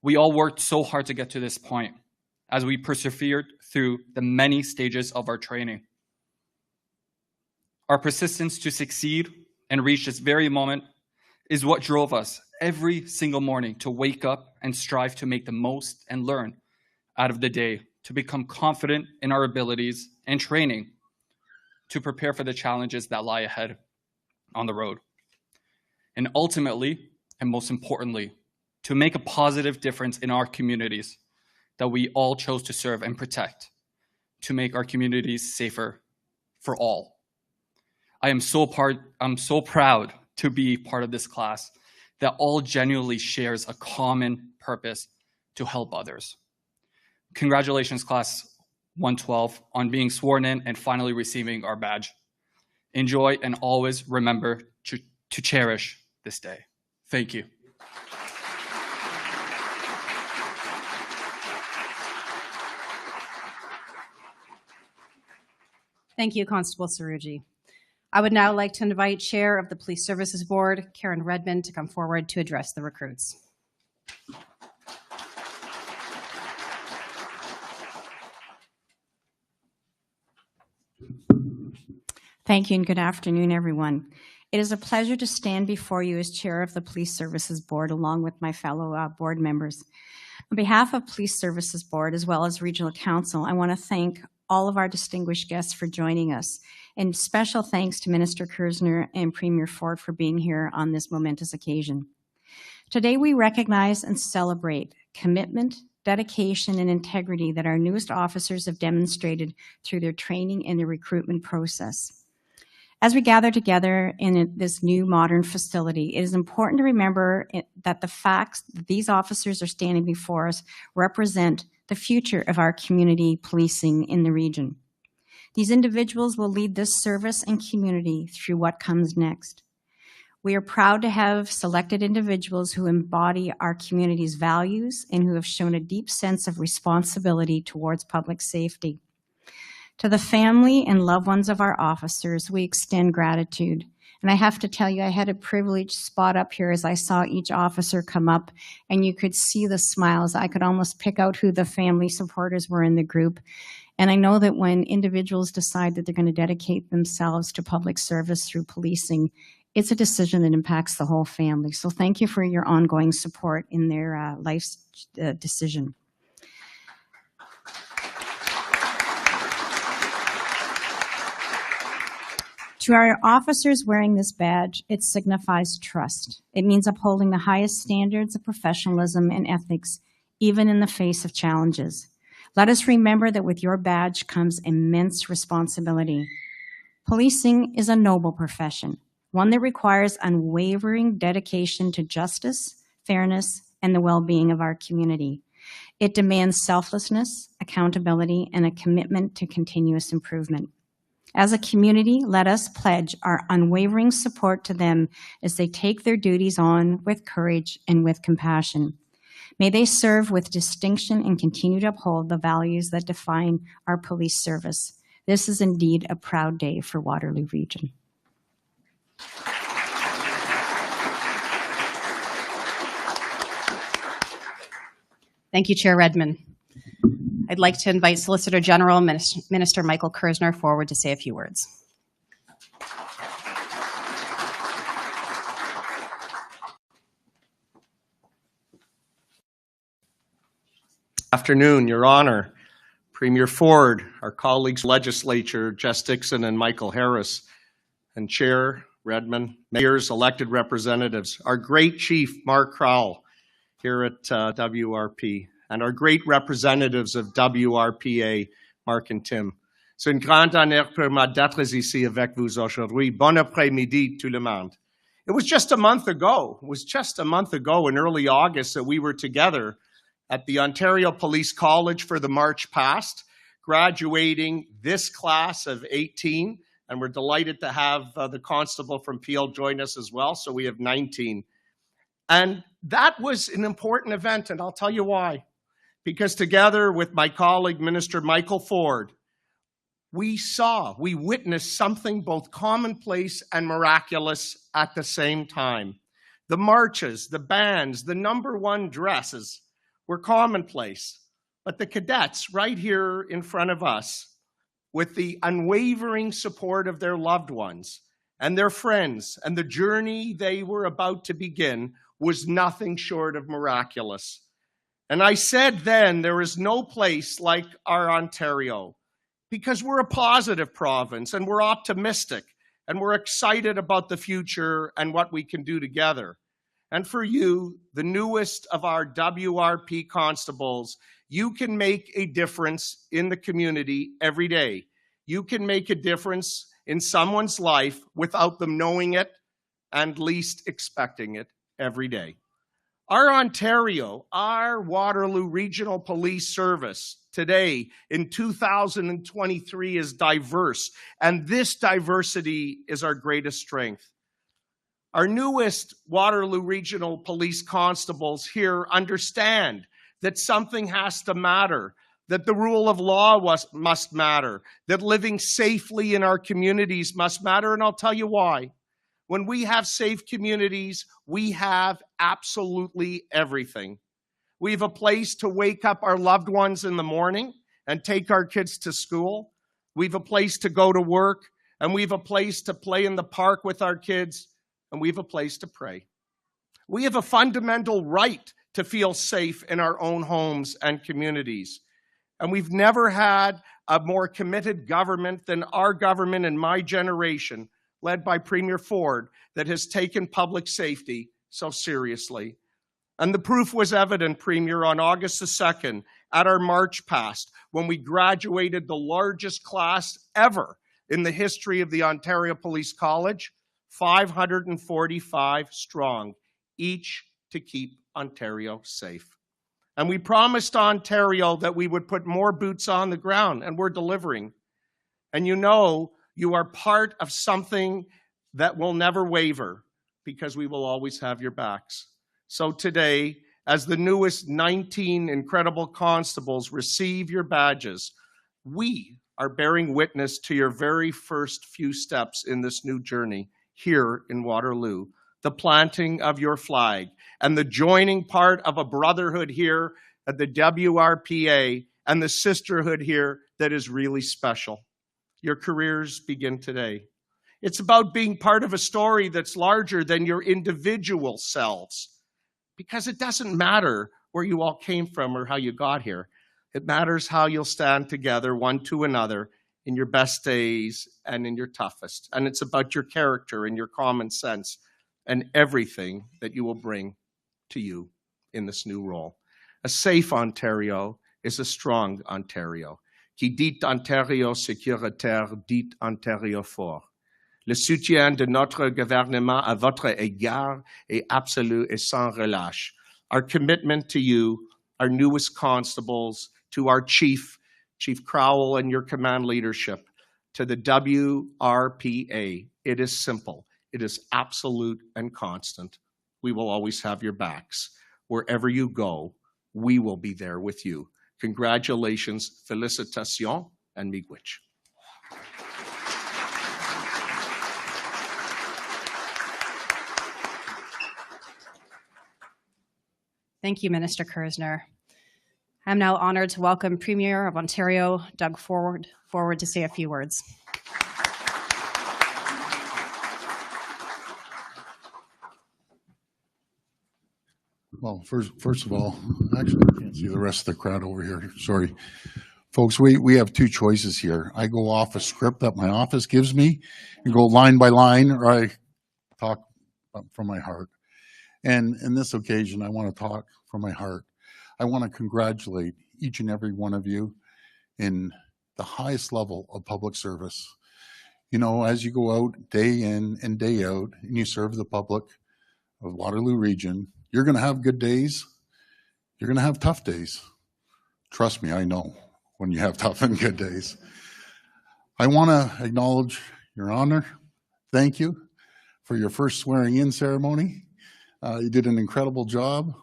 We all worked so hard to get to this point as we persevered through the many stages of our training. Our persistence to succeed and reach this very moment is what drove us every single morning to wake up and strive to make the most and learn out of the day, to become confident in our abilities and training to prepare for the challenges that lie ahead on the road. And ultimately, and most importantly, to make a positive difference in our communities that we all chose to serve and protect, to make our communities safer for all. I'm so proud to be part of this class that all genuinely shares a common purpose to help others. Congratulations, Class 112, on being sworn in and finally receiving our badge. Enjoy and always remember to cherish this day. Thank you. Thank you, Constable Saruji. I would now like to invite Chair of the Police Services Board, Karen Redmond, to come forward to address the recruits. Thank you and good afternoon, everyone. It is a pleasure to stand before you as Chair of the Police Services Board along with my fellow board members. On behalf of Police Services Board as well as Regional Council, I want to thank all of our distinguished guests for joining us, and special thanks to Minister Kersner and Premier Ford for being here on this momentous occasion. Today we recognize and celebrate commitment, dedication, and integrity that our newest officers have demonstrated through their training and their recruitment process. As we gather together in this new modern facility, it is important to remember that the facts that these officers are standing before us represent the future of our community policing in the region. These individuals will lead this service and community through what comes next. We are proud to have selected individuals who embody our community's values and who have shown a deep sense of responsibility towards public safety. To the family and loved ones of our officers, we extend gratitude. And I have to tell you, I had a privileged spot up here as I saw each officer come up, and you could see the smiles. I could almost pick out who the family supporters were in the group. And I know that when individuals decide that they're going to dedicate themselves to public service through policing, it's a decision that impacts the whole family. So thank you for your ongoing support in their life's decision. To our officers wearing this badge, it signifies trust. It means upholding the highest standards of professionalism and ethics, even in the face of challenges. Let us remember that with your badge comes immense responsibility. Policing is a noble profession, one that requires unwavering dedication to justice, fairness, and the well-being of our community. It demands selflessness, accountability, and a commitment to continuous improvement. As a community, let us pledge our unwavering support to them as they take their duties on with courage and with compassion. May they serve with distinction and continue to uphold the values that define our police service. This is indeed a proud day for Waterloo Region. Thank you, Chair Redmond. I'd like to invite Solicitor General Minister Michael Kersner forward to say a few words. Afternoon, Your Honor, Premier Ford, our colleagues, Legislature, Jess Dixon and Michael Harris, and Chair Redmond, mayors, elected representatives, our great Chief Mark Crowell here at WRP, and our great representatives of WRPA, Mark and Tim. C'est un grand honneur pour moi d'être ici avec vous aujourd'hui. Bon après-midi, tout le monde. It was just a month ago in early August that we were together at the Ontario Police College for the March Past, graduating this class of 18, and we're delighted to have the constable from Peel join us as well, so we have 19. And that was an important event, and I'll tell you why. because together with my colleague, Minister Michael Ford, we witnessed something both commonplace and miraculous at the same time. The marches, the bands, the #1 dresses were commonplace, but the cadets right here in front of us, with the unwavering support of their loved ones and their friends, and the journey they were about to begin was nothing short of miraculous. And I said then, there is no place like our Ontario, because we're a positive province and we're optimistic and we're excited about the future and what we can do together. And for you, the newest of our WRP constables, you can make a difference in the community every day. You can make a difference in someone's life without them knowing it and least expecting it every day. Our Ontario, our Waterloo Regional Police Service today in 2023 is diverse, and this diversity is our greatest strength. Our newest Waterloo Regional Police constables here understand that something has to matter, that the rule of law must matter, that living safely in our communities must matter, and I'll tell you why. When we have safe communities, we have absolutely everything. We have a place to wake up our loved ones in the morning and take our kids to school. We have a place to go to work, and we have a place to play in the park with our kids, and we have a place to pray. We have a fundamental right to feel safe in our own homes and communities. And we've never had a more committed government than our government in my generation, led by Premier Ford, that has taken public safety so seriously. And the proof was evident, Premier, on August the 2nd at our March Past, when we graduated the largest class ever in the history of the Ontario Police College, 545 strong, each to keep Ontario safe. And we promised Ontario that we would put more boots on the ground, and we're delivering. And you know, you are part of something that will never waver, because we will always have your backs. So today, as the newest 19 incredible constables receive your badges, we are bearing witness to your very first few steps in this new journey here in Waterloo, the planting of your flag and the joining part of a brotherhood here at the WRPA and the sisterhood here that is really special. Your careers begin today. It's about being part of a story that's larger than your individual selves, because it doesn't matter where you all came from or how you got here. It matters how you'll stand together one to another in your best days and in your toughest. And it's about your character and your common sense and everything that you will bring to you in this new role. A safe Ontario is a strong Ontario. Qui dit Ontario sécuritaire dit Ontario fort. Le soutien de notre gouvernement à votre égard est absolu et sans relâche. Our commitment to you, our newest constables, to our Chief Crowell and your command leadership, to the WRPA, it is simple. It is absolute and constant. We will always have your backs. Wherever you go, we will be there with you. Congratulations, félicitations, and miigwech. Thank you, Minister Kersner. I'm now honored to welcome Premier of Ontario, Doug Ford, to say a few words. Well, first of all, actually, I can't see the rest of the crowd over here. Sorry. Folks, we have two choices here. I go off a script that my office gives me and go line by line, or I talk from my heart. And in this occasion, I want to talk from my heart. I want to congratulate each and every one of you in the highest level of public service. You know, as you go out day in and day out and you serve the public of Waterloo Region, you're going to have good days. You're going to have tough days. Trust me, I know when you have tough and good days. I want to acknowledge Your Honor. Thank you for your first swearing-in ceremony. You did an incredible job.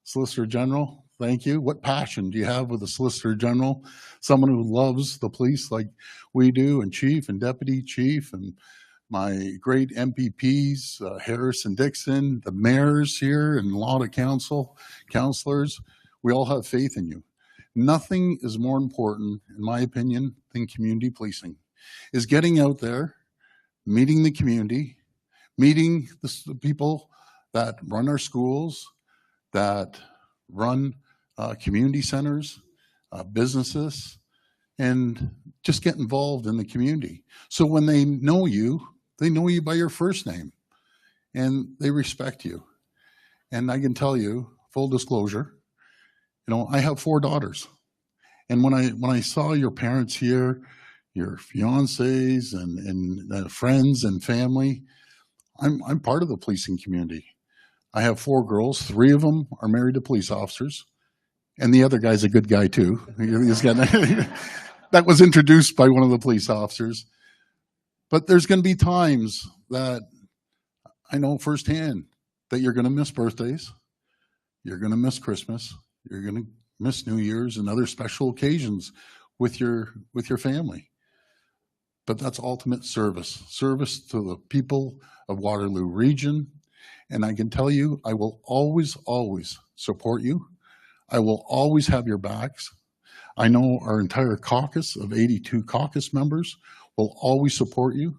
Solicitor General, Thank you. What passion do you have with the Solicitor General? Someone who loves the police like we do, and Chief and Deputy Chief, and my great MPPs, Harris and Dixon, the mayors here, and a lot of counselors. We all have faith in you. Nothing is more important, in my opinion, than community policing. Is getting out there, meeting the community, meeting the people that run our schools, that run community centers, businesses, and just get involved in the community. So when they know you by your first name, and they respect you. And I can tell you, full disclosure, I have 4 daughters. And when I saw your parents here, your fiancés and friends and family, I'm part of the policing community. I have 4 girls. 3 of them are married to police officers. And the other guy's a good guy too. That was introduced by one of the police officers. But there's going to be times that I know firsthand that you're going to miss birthdays. You're going to miss Christmas. You're going to miss New Year's and other special occasions with your family. But that's ultimate service to the people of Waterloo Region. And I can tell you, I will always, always support you. I will always have your backs. I know our entire caucus of 82 caucus members will always support you,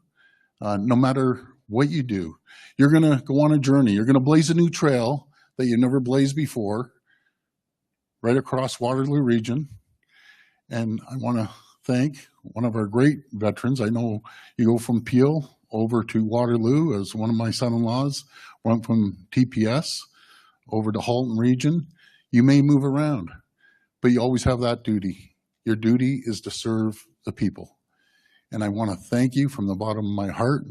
no matter what you do. You're going to go on a journey. You're going to blaze a new trail that you never blazed before, right across Waterloo Region. And I want to thank one of our great veterans. I know you go from Peel over to Waterloo, as one of my son-in-laws went from TPS over to Halton Region. You may move around, but you always have that duty. Your duty is to serve the people. And I want to thank you from the bottom of my heart.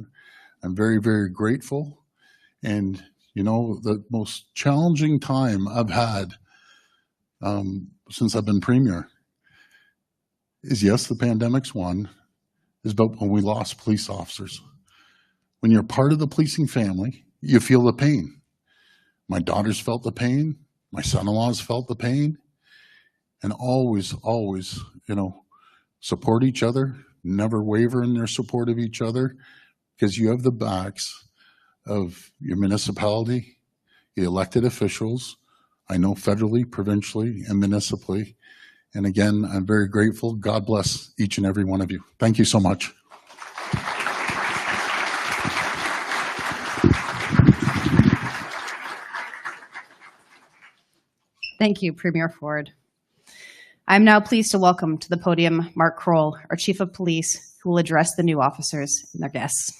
I'm very, very grateful. And, the most challenging time I've had since I've been Premier is, yes, the pandemic's one, is about when we lost police officers. When you're part of the policing family, you feel the pain. My daughters felt the pain. My son-in-laws felt the pain. And always, always, support each other, never waver in their support of each other, because you have the backs of your municipality, the elected officials, I know federally, provincially, and municipally. And again, I'm very grateful. God bless each and every one of you. Thank you so much. Thank you, Premier Ford. I'm now pleased to welcome to the podium Mark Kroll, our Chief of Police, who will address the new officers and their guests.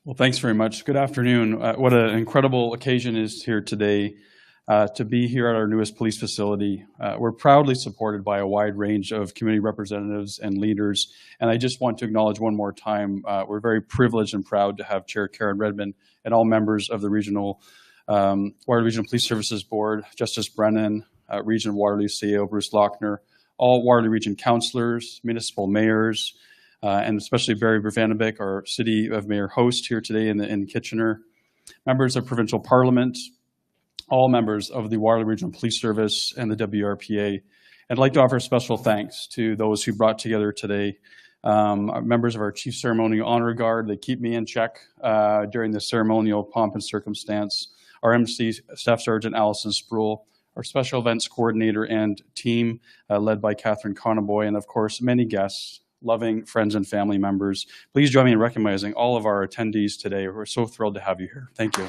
Well, thanks very much. Good afternoon. What an incredible occasion is here today to be here at our newest police facility. We're proudly supported by a wide range of community representatives and leaders. And I just want to acknowledge one more time, we're very privileged and proud to have Chair Karen Redmond and all members of the Waterloo Regional Police Services Board, Justice Brennan, Region of Waterloo CEO Bruce Lochner, all Waterloo Region councillors, municipal mayors, and especially Barry Brvanovic, our City of Mayor host here today in Kitchener, members of Provincial Parliament, all members of the Waterloo Regional Police Service and the WRPA. I'd like to offer special thanks to those who brought together today. Members of our Chief Ceremonial Honor Guard, they keep me in check during the ceremonial pomp and circumstance. Our MC, Staff Sergeant Allison Sproul, our Special Events Coordinator and team led by Catherine Conaboy, and of course, many guests, loving friends and family members. Please join me in recognizing all of our attendees today. We're so thrilled to have you here. Thank you.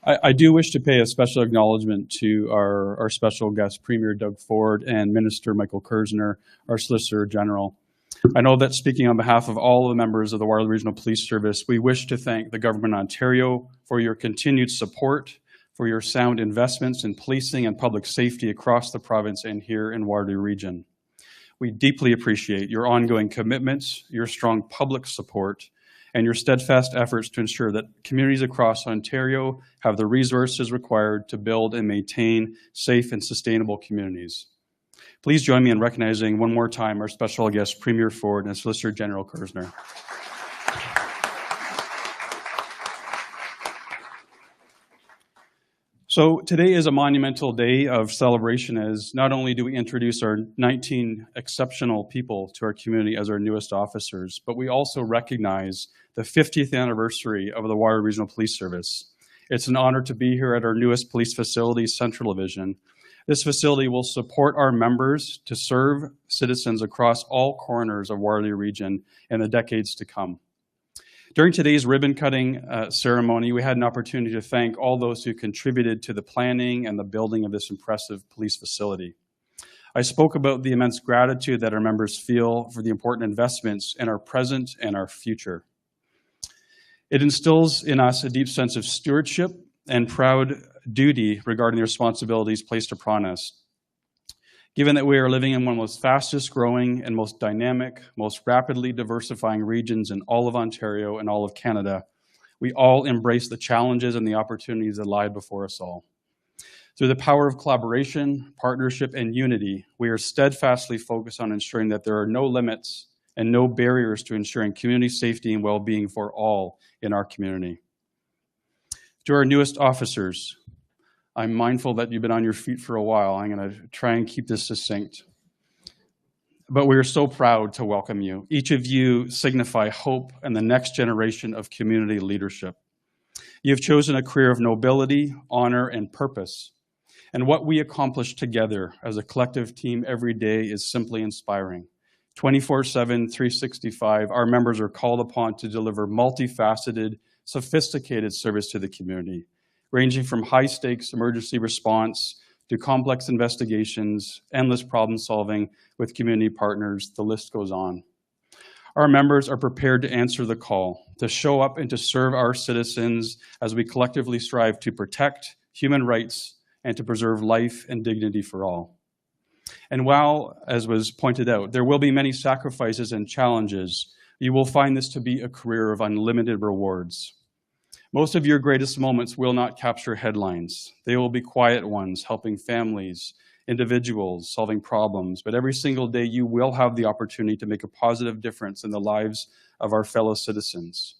I do wish to pay a special acknowledgement to our special guests, Premier Doug Ford and Minister Michael Kersner, our Solicitor General. I know that speaking on behalf of all of the members of the Waterloo Regional Police Service, we wish to thank the Government of Ontario for your continued support, for your sound investments in policing and public safety across the province and here in Waterloo Region. We deeply appreciate your ongoing commitments, your strong public support, and your steadfast efforts to ensure that communities across Ontario have the resources required to build and maintain safe and sustainable communities. Please join me in recognizing one more time our special guest, Premier Ford and Solicitor General Kersner. So today is a monumental day of celebration, as not only do we introduce our 19 exceptional people to our community as our newest officers, but we also recognize the 50th anniversary of the Waterloo Regional Police Service. It's an honor to be here at our newest police facility, Central Division. This facility will support our members to serve citizens across all corners of Waterloo Region in the decades to come. During today's ribbon-cutting ceremony, we had an opportunity to thank all those who contributed to the planning and the building of this impressive police facility. I spoke about the immense gratitude that our members feel for the important investments in our present and our future. It instills in us a deep sense of stewardship and proud duty regarding the responsibilities placed upon us. Given that we are living in one of the most fastest growing and most dynamic, most rapidly diversifying regions in all of Ontario and all of Canada, we all embrace the challenges and the opportunities that lie before us all. Through the power of collaboration, partnership, and unity, we are steadfastly focused on ensuring that there are no limits and no barriers to ensuring community safety and well-being for all in our community. To our newest officers, I'm mindful that you've been on your feet for a while. I'm going to try and keep this succinct. But we are so proud to welcome you. Each of you signify hope and the next generation of community leadership. You have chosen a career of nobility, honor, and purpose. And what we accomplish together as a collective team every day is simply inspiring. 24/7, 365, our members are called upon to deliver multifaceted, sophisticated service to the community, ranging from high-stakes emergency response to complex investigations, endless problem solving with community partners, the list goes on. Our members are prepared to answer the call, to show up and to serve our citizens as we collectively strive to protect human rights and to preserve life and dignity for all. And while, as was pointed out, there will be many sacrifices and challenges, you will find this to be a career of unlimited rewards. Most of your greatest moments will not capture headlines. They will be quiet ones, helping families, individuals, solving problems. But every single day, you will have the opportunity to make a positive difference in the lives of our fellow citizens.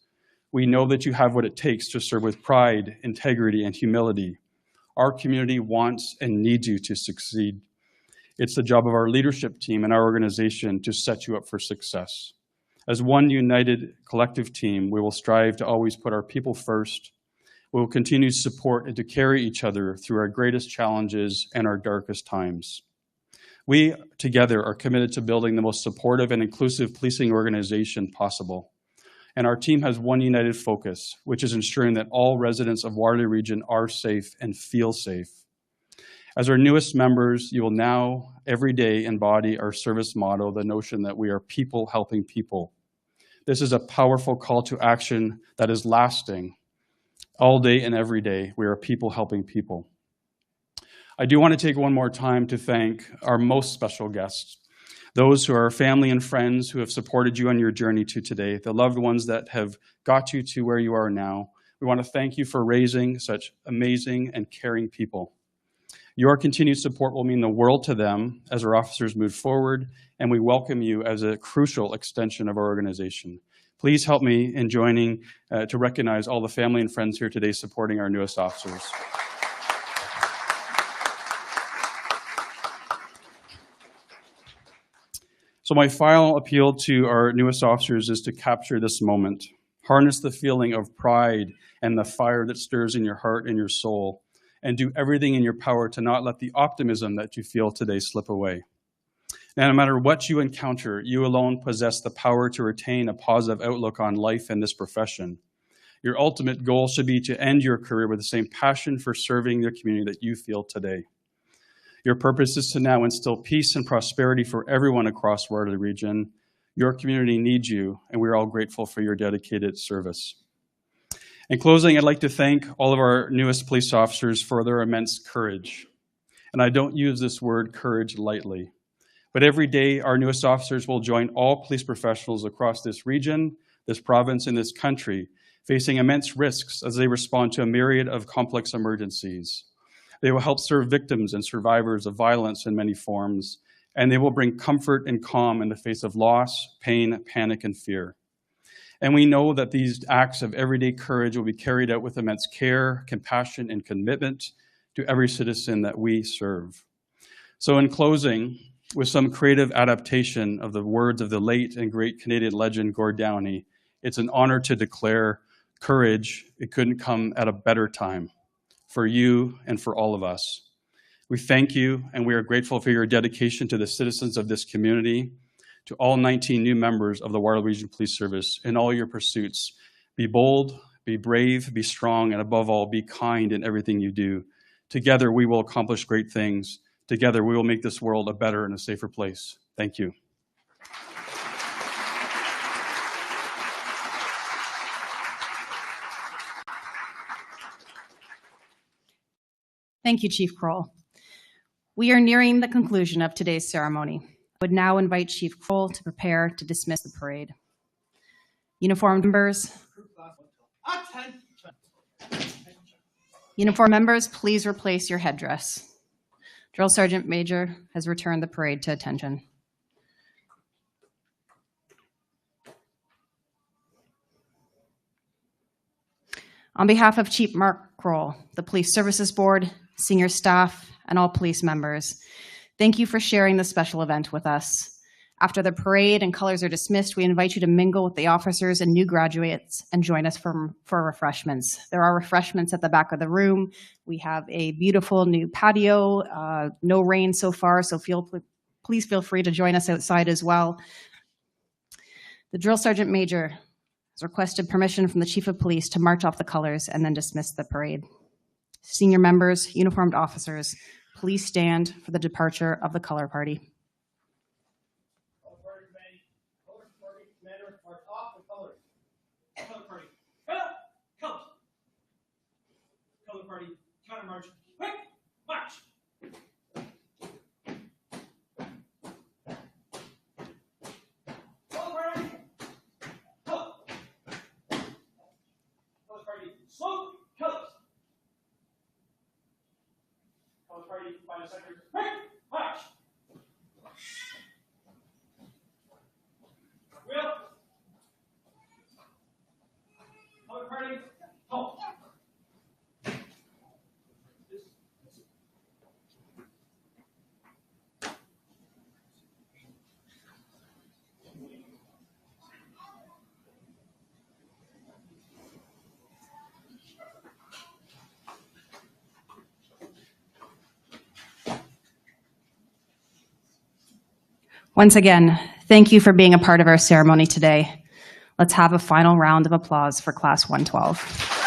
We know that you have what it takes to serve with pride, integrity, and humility. Our community wants and needs you to succeed. It's the job of our leadership team and our organization to set you up for success. As one united collective team, we will strive to always put our people first. We will continue to support and to carry each other through our greatest challenges and our darkest times. We together are committed to building the most supportive and inclusive policing organization possible. And our team has one united focus, which is ensuring that all residents of Waterloo Region are safe and feel safe. As our newest members, you will now every day embody our service motto, the notion that we are people helping people. This is a powerful call to action that is lasting. All day and every day, we are people helping people. I do want to take one more time to thank our most special guests, those who are family and friends who have supported you on your journey to today, the loved ones that have got you to where you are now. We want to thank you for raising such amazing and caring people. Your continued support will mean the world to them as our officers move forward, and we welcome you as a crucial extension of our organization. Please help me in joining to recognize all the family and friends here today supporting our newest officers. So my final appeal to our newest officers is to capture this moment. Harness the feeling of pride and the fire that stirs in your heart and your soul, and do everything in your power to not let the optimism that you feel today slip away. Now, no matter what you encounter, you alone possess the power to retain a positive outlook on life and this profession. Your ultimate goal should be to end your career with the same passion for serving your community that you feel today. Your purpose is to now instill peace and prosperity for everyone across Waterloo Region. Your community needs you, and we're all grateful for your dedicated service. In closing, I'd like to thank all of our newest police officers for their immense courage. And I don't use this word courage lightly. But every day, our newest officers will join all police professionals across this region, this province, and this country, facing immense risks as they respond to a myriad of complex emergencies. They will help serve victims and survivors of violence in many forms, and they will bring comfort and calm in the face of loss, pain, panic, and fear. And we know that these acts of everyday courage will be carried out with immense care, compassion, and commitment to every citizen that we serve. So in closing, with some creative adaptation of the words of the late and great Canadian legend Gord Downie, it's an honor to declare courage, it couldn't come at a better time for you and for all of us. We thank you, and we are grateful for your dedication to the citizens of this community, to all 19 new members of the Waterloo Region Police Service in all your pursuits. Be bold, be brave, be strong, and above all, be kind in everything you do. Together, we will accomplish great things. Together, we will make this world a better and a safer place. Thank you. Thank you, Chief Kroll. We are nearing the conclusion of today's ceremony. I would now invite Chief Kroll to prepare to dismiss the parade. Uniformed members, please replace your headdress. Drill Sergeant Major has returned the parade to attention. On behalf of Chief Mark Kroll, the Police Services Board, senior staff, and all police members, thank you for sharing this special event with us. After the parade and colors are dismissed, we invite you to mingle with the officers and new graduates and join us for refreshments. There are refreshments at the back of the room. We have a beautiful new patio, no rain so far, so please feel free to join us outside as well. The Drill Sergeant Major has requested permission from the Chief of Police to march off the colors and then dismiss the parade. Senior members, uniformed officers, please stand for the departure of the color party. Color party, counter march, quick, march! Color party, color. Color party, slow, colors. Color party, 5 seconds, quick, march! Wheel. Color party, halt. Once again, thank you for being a part of our ceremony today. Let's have a final round of applause for Class 112.